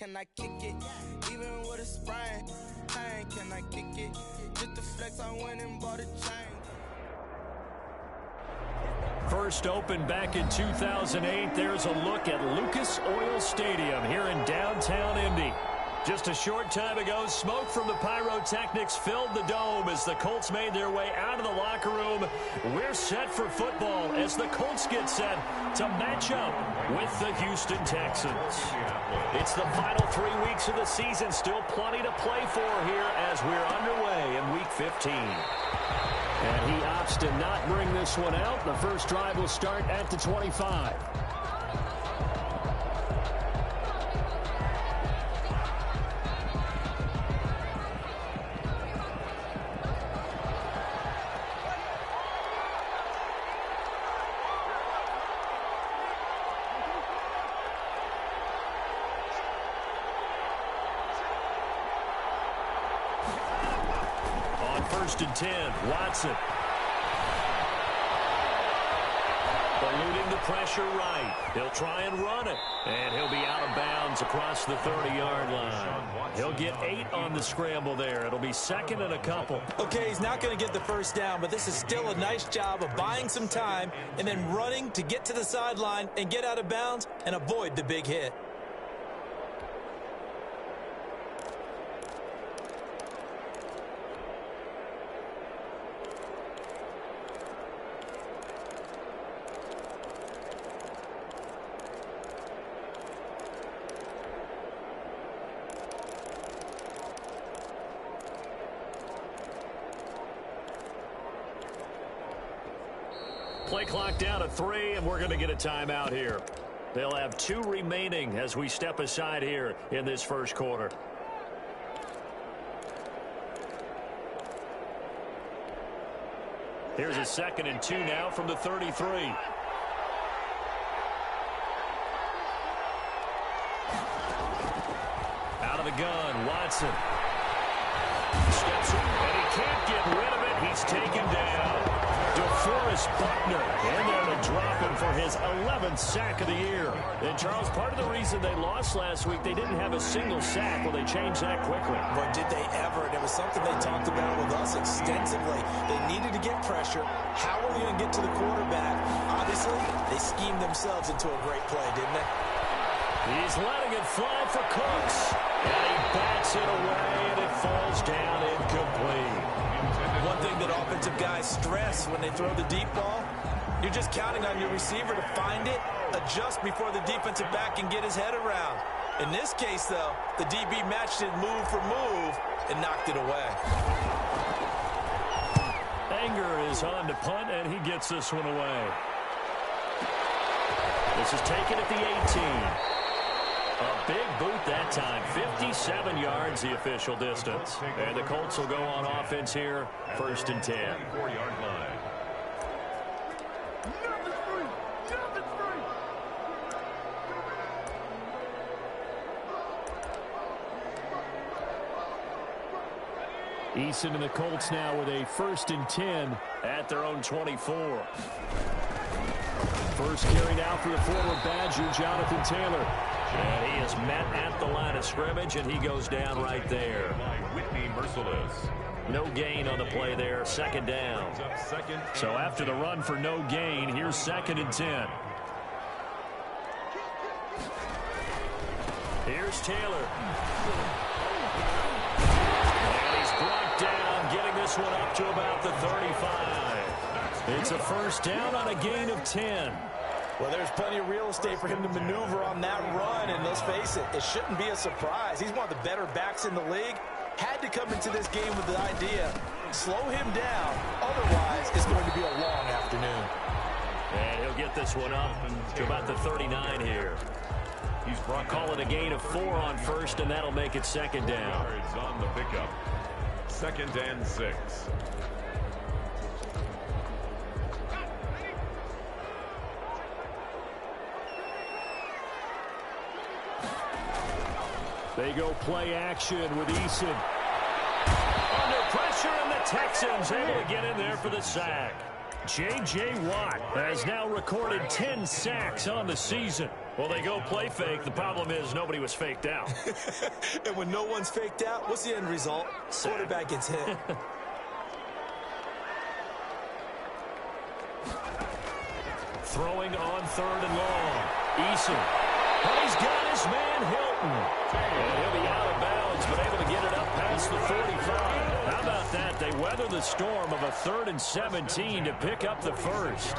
can I kick it? Even with a sprain, pain, can I kick it? Just the flex, I went and bought a chain. First opened back in 2008. There's a look at Lucas Oil Stadium here in downtown Indy. Just a short time ago, smoke from the pyrotechnics filled the dome as the Colts made their way out of the locker room. We're set for football as the Colts get set to match up with the Houston Texans. It's the final 3 weeks of the season. Still plenty to play for here as we're underway in Week 15. And he opts to not bring this one out. The first drive will start at the 25. First and 10, Watson. Eluding the pressure right. He'll try and run it. And he'll be out of bounds across the 30-yard line. He'll get 8 on the scramble there. It'll be second and a couple. Okay, he's not going to get the first down, but this is still a nice job of buying some time and then running to get to the sideline and get out of bounds and avoid the big hit. Play clock down to 3, and we're going to get a timeout here. They'll have 2 remaining as we step aside here in this first quarter. Here's a 2nd and 2 now from the 33. Out of the gun, Watson. Steps in, and he can't get rid of it. He's taken down. DeForest Buckner in there to drop him for his 11th sack of the year. And, Charles, part of the reason they lost last week, they didn't have a single sack. Well, they changed that quickly. But did they ever? And it was something they talked about with us extensively. They needed to get pressure. How are we going to get to the quarterback? Obviously, they schemed themselves into a great play, didn't they? He's letting it fly for Cooks. And he bats it away, and it falls down incomplete. One thing that offensive guys stress when they throw the deep ball, you're just counting on your receiver to find it, adjust before the defensive back can get his head around. In this case, though, the DB matched it move for move and knocked it away. Anger is on to punt, and he gets this one away. This is taken at the 18. A big boot that time. 57 yards the official distance. And the Colts will go on offense here. 1st and 10. 4-yard line. Eason and the Colts now with a 1st and 10 at their own 24. First carry now for the former Badger, Jonathan Taylor. And he is met at the line of scrimmage, and he goes down right there. No gain on the play there, 2nd down. So after the run for no gain, here's 2nd and 10. Here's Taylor. And he's brought down, getting this one up to about the 35. It's a 1st down on a gain of 10. Well, there's plenty of real estate for him to maneuver on that run, and let's face it, it shouldn't be a surprise. He's one of the better backs in the league. Had to come into this game with the idea, slow him down, otherwise it's going to be a long afternoon. And he'll get this one up to about the 39 here. Call it a gain of 4 on 1st, and that'll make it 2nd down. On the pickup. 2nd and 6. They go play action with Eason. Under pressure, and the Texans able to get in there for the sack. J.J. Watt has now recorded 10 sacks on the season. Well, they go play fake. The problem is nobody was faked out. And when no one's faked out, what's the end result? Sack. Quarterback gets hit. Throwing on 3rd and long. Eason. But he's got his man Hilton. And he'll be out of bounds, but able to get it up past the 45. How about that? They weather the storm of a 3rd and 17 to pick up the first.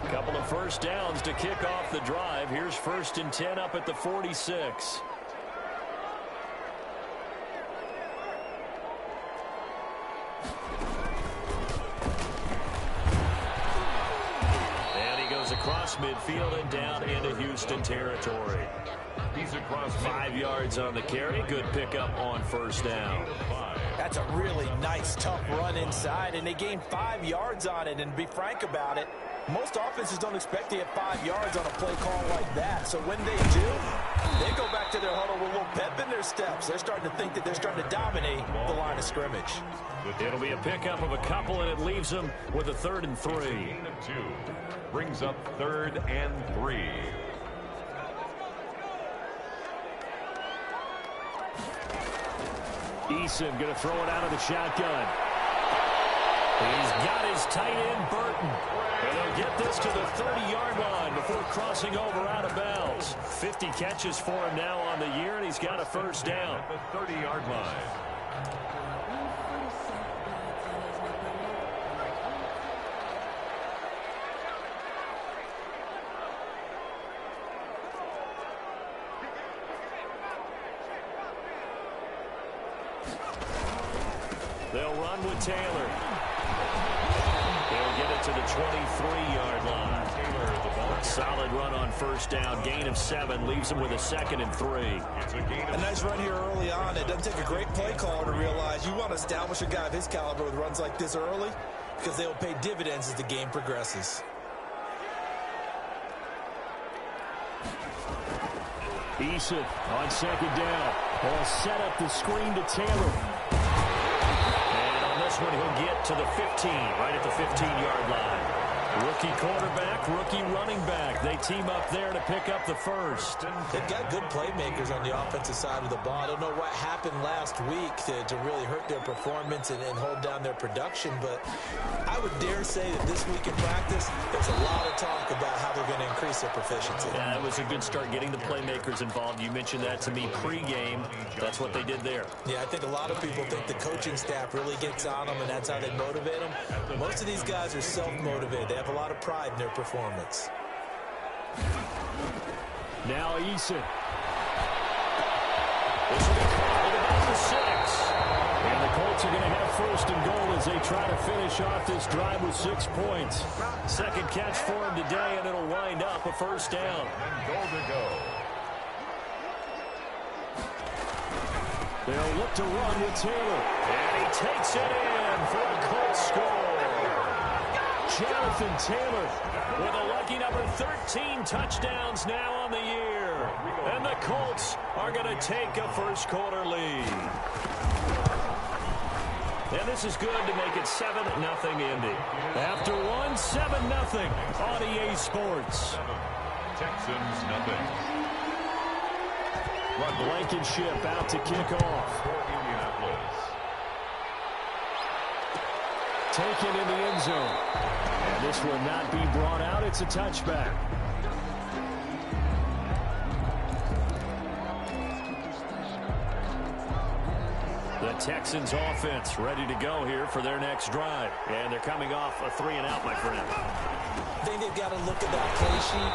Couple of first downs to kick off the drive. Here's 1st and 10 up at the 46. Across midfield and down into Houston territory. He's across 5 yards on the carry. Good pickup on 1st down. That's a really nice, tough run inside, and they gained 5 yards on it. And to be frank about it, most offenses don't expect to get 5 yards on a play call like that. So when they do, they go back to their huddle with a little pep in their steps. They're starting to think that they're starting to dominate the line of scrimmage. It'll be a pickup of a couple, and it leaves them with a 3rd and 3. Gain of 2. Brings up 3rd and 3. Eason going to throw it out of the shotgun. He's got his tight end, Burton. And they'll get this to the 30-yard line before crossing over out of bounds. 50 catches for him now on the year, and he's got a 1st down. At the 30-yard line. They'll run with Taylor. They'll get it to the 23-yard line. Taylor, the ball. Solid run on 1st down. Gain of 7 leaves them with a 2nd and 3. It's a gain A of nice run here early on. It doesn't take a great play caller to realize you want to establish a guy of his caliber with runs like this early because they will pay dividends as the game progresses. Eason on 2nd down. They'll set up the screen to Taylor. And on this one, he'll get to the 15, right at the 15-yard line. Rookie quarterback, rookie running back. They team up there to pick up the first. They've got good playmakers on the offensive side of the ball. I don't know what happened last week to really hurt their performance and hold down their production, but I would dare say that this week in practice, there's a lot of talk about how they're going to increase their proficiency. Yeah, it was a good start getting the playmakers involved. You mentioned that to me pregame. That's what they did there. Yeah, I think a lot of people think the coaching staff really gets on them, and that's how they motivate them. Most of these guys are self-motivated. They have a lot of pride in their performance. Now Eason. This will be called about the 6. And the Colts are going to have 1st and goal as they try to finish off this drive with 6 points. Second catch for him today, and it'll wind up a 1st down. and goal to go. They'll look to run with Taylor. And he takes it in for a Colts score. Jonathan Taylor with a lucky number 13 touchdowns now on the year. And the Colts are going to take a first quarter lead. And this is good to make it 7-0 Indy. After one, 7-0 on EA Sports. Texans nothing. Blankenship out to kick off. For Indianapolis. Taken in the end zone. And this will not be brought out. It's a touchback. The Texans offense ready to go here for their next drive. And they're coming off a 3-and-out, my friend. I think they've got to look at that play sheet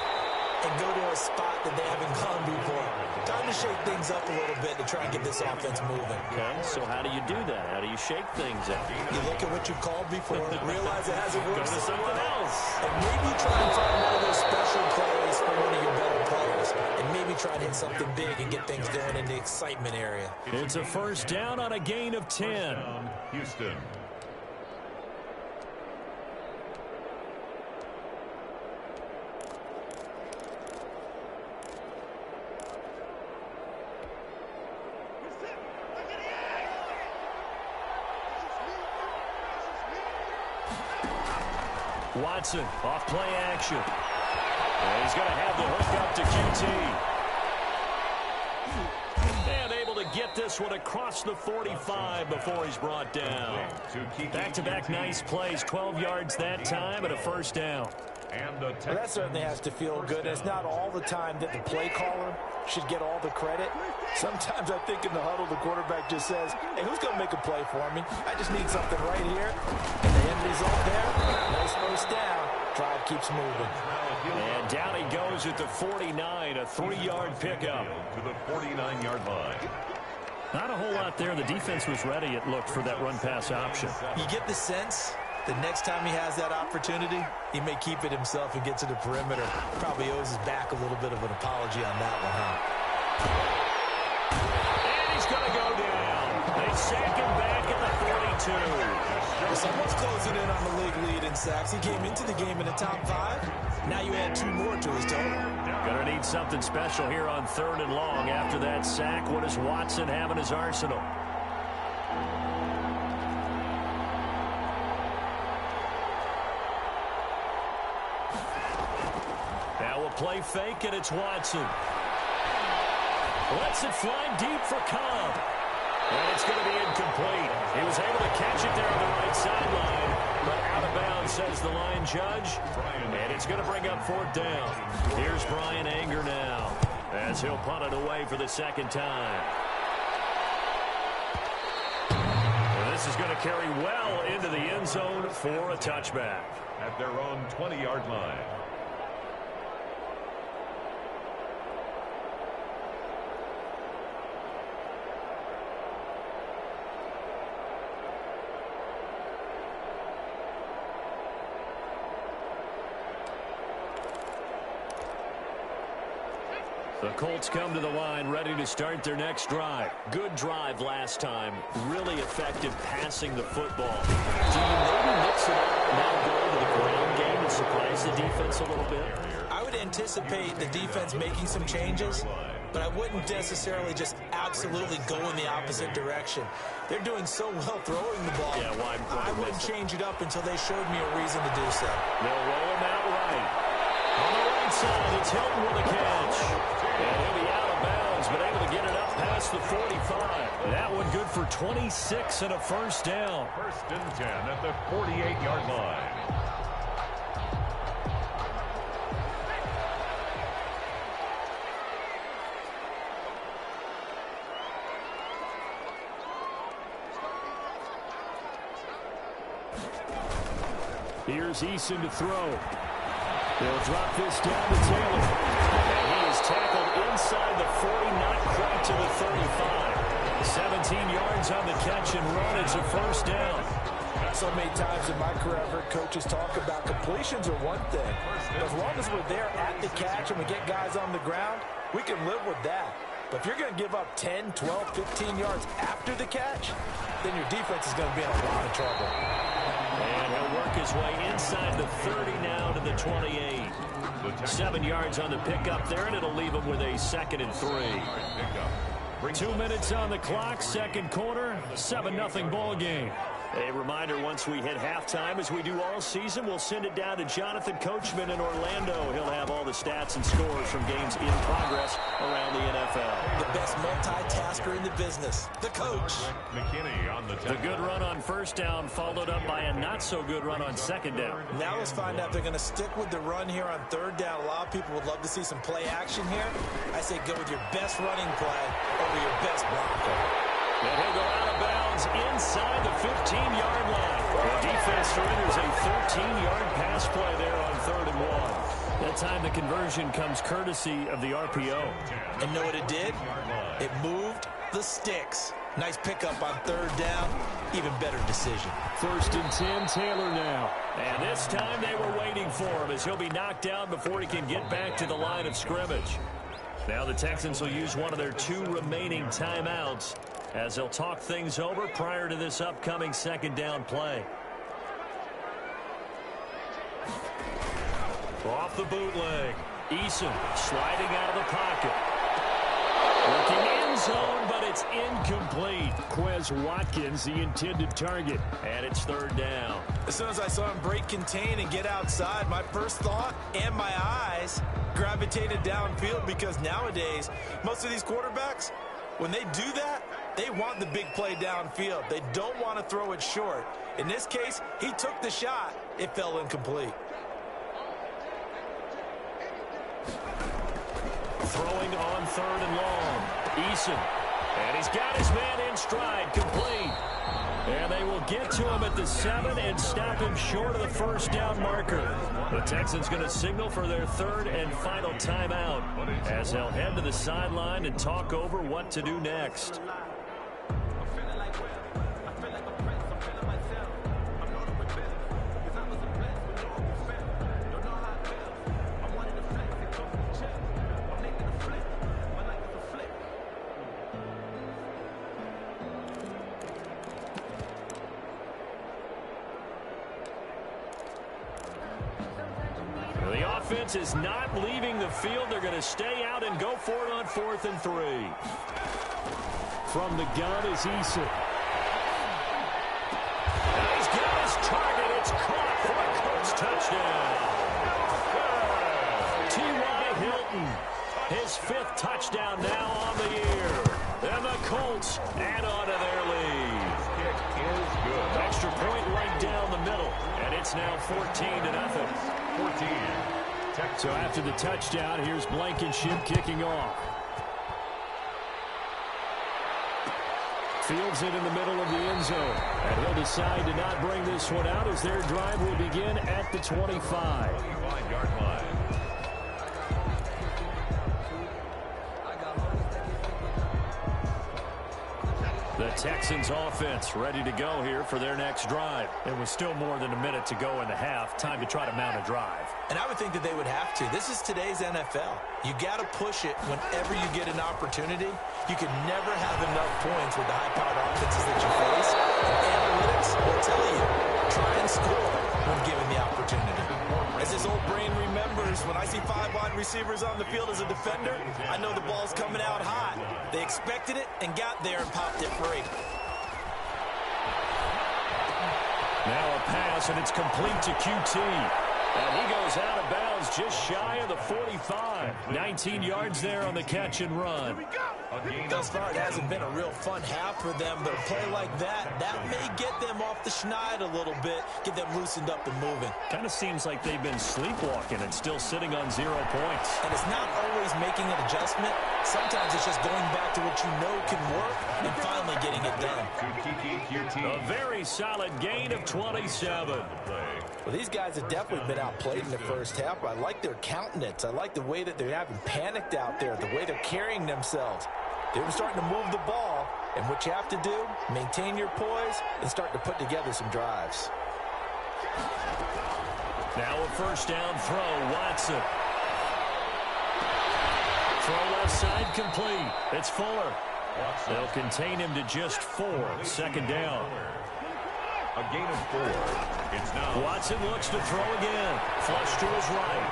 and go to a spot that they haven't gone before. Time to shake things up a little bit to try and get this offense moving. Okay, so how do you do that? How do you shake things up? You look at what you called before, realize it hasn't Go worked to so something well, else. and maybe try and find one of those special plays for one of your better players, and maybe try to hit something big and get things going in the excitement area. It's a first down on a gain of 10. Houston. Watson off play action. And he's going to have the hook up to QT. And able to get this one across the 45 before he's brought down. Back-to-back nice plays, 12 yards that time and a first down. Well, that certainly has to feel good. It's not all the time that the play caller should get all the credit. Sometimes I think in the huddle, the quarterback just says, hey, who's going to make a play for me? I just need something right here. And the end result there, nice first down. Drive keeps moving. And down he goes at the 49, a 3-yard pickup. To the 49-yard line. Not a whole lot there. The defense was ready, it looked, for that run-pass option. You get the sense the next time he has that opportunity, he may keep it himself and get to the perimeter. Probably owes his back a little bit of an apology on that one, huh? And he's going to go down. They sack him back at the 42. Well, someone's closing in on the league lead in sacks. He came into the game in the top 5. Now you add 2 more to his total. Going to need something special here on 3rd and long. After that sack, what does Watson have in his arsenal? Now a play fake, and it's Watson. Lets it fly deep for Cobb. And it's going to be incomplete. He was able to catch it there on the right sideline, but out of bounds, says the line judge. And it's going to bring up 4th down. Here's Brian Anger now, as he'll punt it away for the second time. And this is going to carry well into the end zone for a touchback. At their own 20-yard line. The Colts come to the line ready to start their next drive. Good drive last time. Really effective passing the football. Do you maybe mix it up, now go to the ground game and surprise the defense a little bit? I would anticipate the defense making some changes, but I wouldn't necessarily just absolutely go in the opposite direction. They're doing so well throwing the ball. Yeah, I wouldn't change it up until they showed me a reason to do so. They'll roll him out right. On the right side, it's Hilton with a catch. And he'll be out of bounds, but able to get it up past the 45. That one good for 26 and a first down. 1st and 10 at the 48-yard line. Here's Eason to throw. They'll drop this down to Taylor. And he is tackled inside the 40, not quite to the 35. 17 yards on the catch and run. It's a first down. So many times in my career, I've heard coaches talk about completions are one thing. But as long as we're there at the catch and we get guys on the ground, we can live with that. But if you're going to give up 10, 12, 15 yards after the catch, then your defense is going to be in a lot of trouble. And he'll work his way inside the 30 now to the 28. 7 yards on the pickup there, and it'll leave him with a 2nd and 3. 2 minutes on the clock, second quarter, 7-0 ball game. A reminder, once we hit halftime, as we do all season, we'll send it down to Jonathan Coachman in Orlando. He'll have all the stats and scores from games in progress around the NFL. The best multitasker in the business, the coach. McKinney on the good run on first down, followed up by a not-so-good run on second down. Now let's find out if they're going to stick with the run here on 3rd down. A lot of people would love to see some play action here. I say go with your best running play over your best blocker. And he'll go out of bounds inside the 15-yard line. The defense surrenders a 13-yard pass play there on 3rd and 1. That time the conversion comes courtesy of the RPO. And know what it did? It moved the sticks. Nice pickup on 3rd down. Even better decision. 1st and 10, Taylor now. And this time they were waiting for him as he'll be knocked down before he can get back to the line of scrimmage. Now the Texans will use one of their 2 remaining timeouts as they'll talk things over prior to this upcoming 2nd down play. Off the bootleg. Eason sliding out of the pocket. Looking end zone, but it's incomplete. Quez Watkins, the intended target, and it's third down. As soon as I saw him break contain and get outside, my first thought and my eyes gravitated downfield, because nowadays, most of these quarterbacks, when they do that, they want the big play downfield. They don't want to throw it short. In this case, he took the shot. It fell incomplete. Throwing on third and long. Eason. And he's got his man in stride, complete. And they will get to him at the 7 and stop him short of the first down marker. The Texans going to signal for their third and final timeout as they'll head to the sideline and talk over what to do next. The offense is not leaving the field. They're going to stay out and go for it on 4th and 3. From the gun is Eason. He's got his target. It's caught for a Colts touchdown. T.Y. Hilton, his 5th touchdown now on the year. And the Colts add on to their lead. Kick is good. Extra point right down the middle, and it's now 14-0. 14. So after the touchdown, here's Blankenship kicking off. Fields it in the middle of the end zone. And he'll decide to not bring this one out as their drive will begin at the 25. 25-yard line. The Texans offense ready to go here for their next drive. It was still more than a minute to go in the half. Time to try to mount a drive. And I would think that they would have to. This is today's NFL. You got to push it whenever you get an opportunity. You can never have enough points with the high-powered offenses that you face. And analytics will tell you, try and score when given the opportunity. As his old brain remembers, when I see 5 wide receivers on the field as a defender, I know the ball's coming out hot. They expected it and got there and popped it free. Now a pass, and it's complete to QT. And he goes out of bounds just shy of the 45. 19 yards there on the catch and run. Thus far, it hasn't been a real fun half for them, but a play like that may get them off the schneid a little bit, get them loosened up and moving. Kind of seems like they've been sleepwalking and still sitting on 0 points. And it's not always making an adjustment. Sometimes it's just going back to what you know can work and finally getting it done. A very solid gain of 27. Well, these guys have definitely been outplayed in the first half, but I like their countenance. I like the way that they're having panicked out there, the way they're carrying themselves. They were starting to move the ball, and what you have to do, maintain your poise and start to put together some drives. Now a first down throw, Watson. Throw left side complete. It's Fuller. They'll contain him to just 4. Second down. A gain of 4. It's now. Watson looks to throw again. Flush to his right.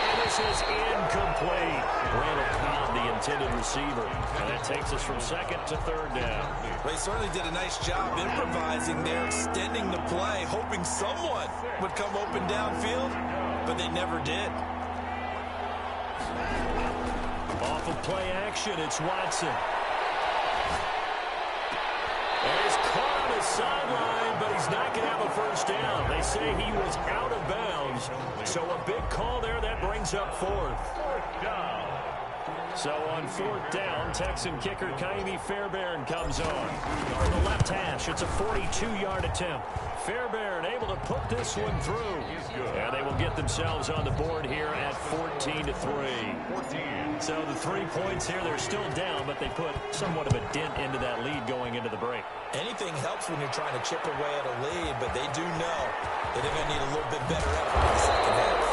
And this is incomplete. Randall Cobb, the intended receiver. And that takes us from 2nd to 3rd down. They certainly did a nice job improvising there, extending the play, hoping someone would come open downfield, but they never did. Off of play action, it's Watson. And he's caught on the sideline, but he's not going to have a first down. They say he was out of bounds. So a big call there that brings up 4th. 4th down. So on 4th down, Texan kicker Kaimi Fairbairn comes on. For the left hash, it's a 42-yard attempt. Fairbairn able to put this one through. And they will get themselves on the board here at 14-3. 14. So the 3 points here, they're still down, but they put somewhat of a dent into that lead going into the break. Anything helps when you're trying to chip away at a lead, but they do know that they're going to need a little bit better effort in the second half.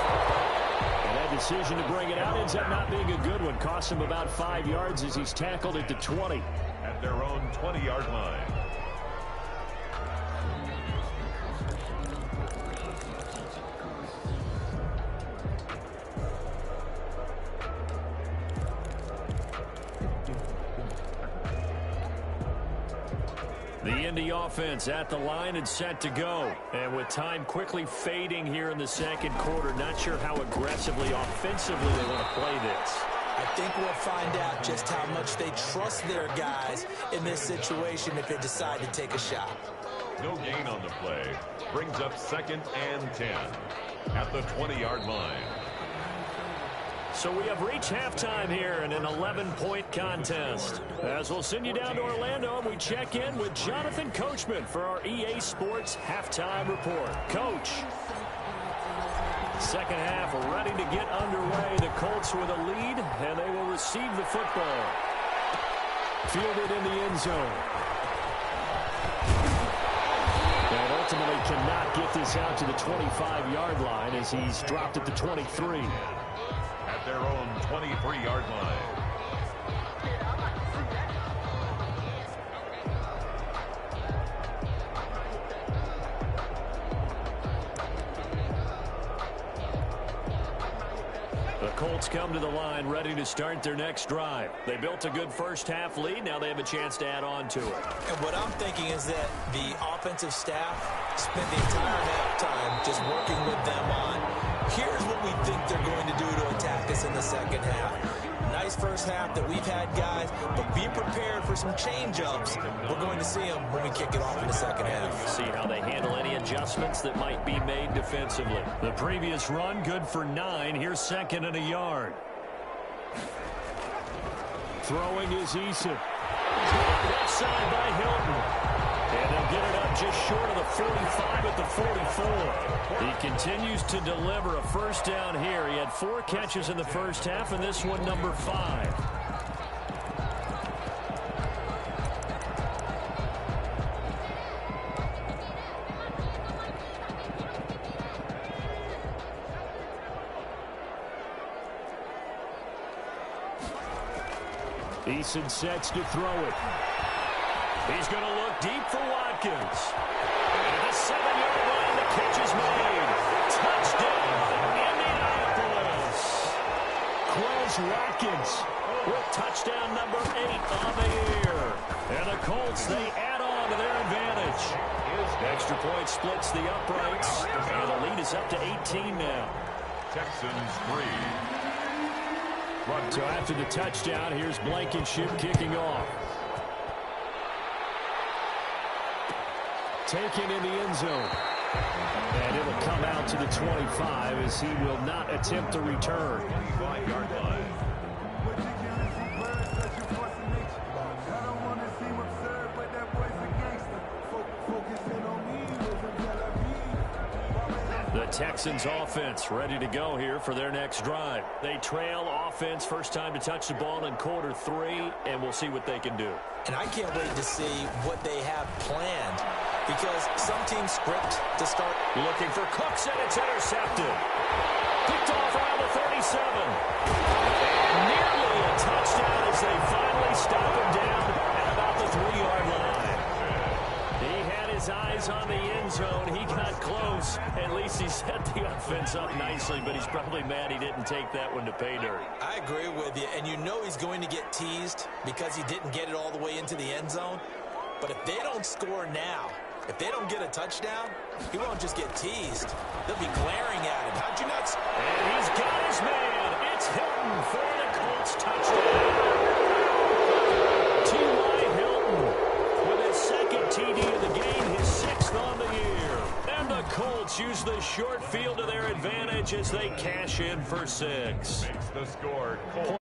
And that decision to bring it out ends up not being a good one. Cost him about 5 yards as he's tackled at the 20. At their own 20-yard line. The Indy offense at the line and set to go. And with time quickly fading here in the second quarter, not sure how aggressively, offensively they want to play this. I think we'll find out just how much they trust their guys in this situation if they decide to take a shot. No gain on the play. Brings up 2nd and 10 at the 20-yard line. So we have reached halftime here in an 11-point contest. As we'll send you down to Orlando, and we check in with Jonathan Coachman for our EA Sports Halftime Report. Coach. Second half ready to get underway. The Colts with a lead, and they will receive the football. Fielded in the end zone. And ultimately cannot get this out to the 25-yard line as he's dropped at the 23. At their own 23-yard line. The Colts come to the line ready to start their next drive. They built a good first-half lead. Now they have a chance to add on to it. And what I'm thinking is that the offensive staff spent the entire halftime just working with them on, here's what we think they're going to do to attack us in the second half. Nice first half that we've had, guys, but be prepared for some change-ups. We're going to see them when we kick it off in the second half. See how they handle any adjustments that might be made defensively. The previous run, good for 9. Here's 2nd and a yard. Throwing is Eason. Left side by Hilton. And they'll get it up just short of the 45 at the 44. He continues to deliver a first down here. He had 4 catches in the first half, and this one number 5. Eason sets to throw it. He's going to look deep for Watkins. And the 7-yard line, the catch is made. Touchdown, Indianapolis. Quez Watkins with touchdown number 8 on the year. And the Colts, they add on to their advantage. Extra point splits the uprights. And the lead is up to 18 now. Texans 3. So after the touchdown, here's Blankenship kicking off. Taken in the end zone. And it'll come out to the 25 as he will not attempt to return. 25-yard line. The Texans offense ready to go here for their next drive. They trail offense, first time to touch the ball in quarter 3, and we'll see what they can do. And I can't wait to see what they have planned, because some teams script to start. Looking for Cooks, and it's intercepted. Picked off around the 37. And nearly a touchdown as they finally stop him down at about the 3-yard line. He had his eyes on the end zone. He got close. At least he set the offense up nicely, but he's probably mad he didn't take that one to pay dirt. I agree with you, and you know he's going to get teased because he didn't get it all the way into the end zone. But if they don't score now, if they don't get a touchdown, he won't just get teased. They'll be glaring at him. How'd you not? And he's got his man. It's Hilton for the Colts touchdown. T.Y. Hilton with his 2nd TD of the game, his 6th on the year. And the Colts use the short field to their advantage as they cash in for 6. Makes the score. Colts